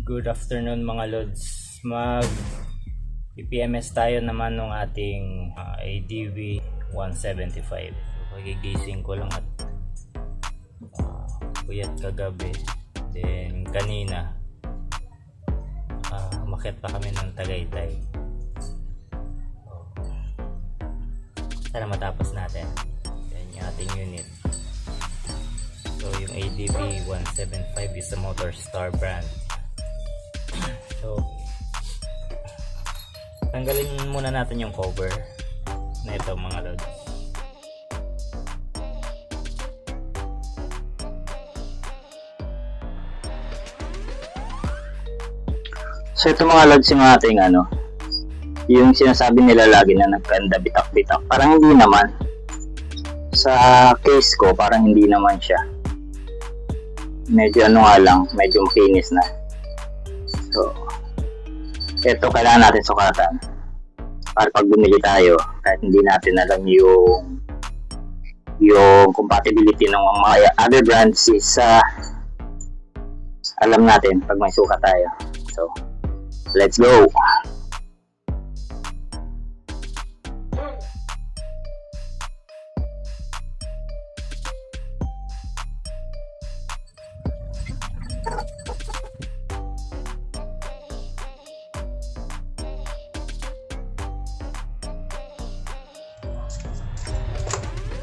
Good afternoon mga lods. Mag PPMS tayo naman ng ating ADV 175. Pagigising ko lang at puyat kagabi. Then kanina umakyat pa kami ng Tagaytay. Sana matapos natin. Yan yung ating unit. So yung ADV 175 is a Motorstar brand. So tanggalin muna natin yung cover na ito mga lods. So ito mga lods yung ating yung sinasabi nila lagi na nagkanda bitak-bitak, parang hindi naman. Sa case ko parang hindi naman siya. Medyo medyo makinis na. So ito kailangan natin sukatan para pag bumili tayo, kahit hindi natin alam yung compatibility ng mga other brands is alam natin pag may sukat tayo. So let's go.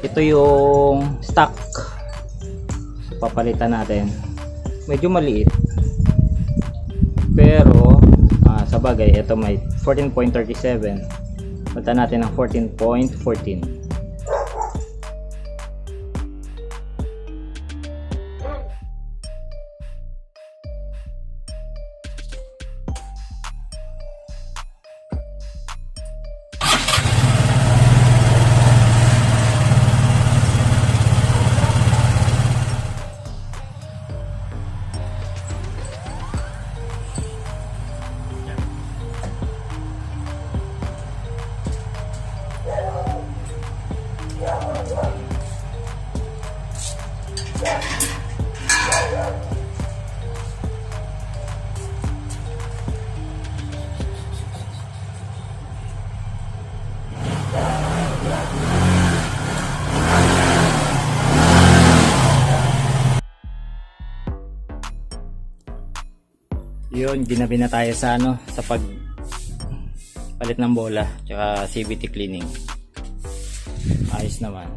Ito yung stock. Papalitan natin. Medyo maliit. Pero sa bagay, ito may 14.37. Palitan natin ng 14.14. Yun, ginabi na tayo sa sa palit ng bola tsaka CVT cleaning. Ayos naman.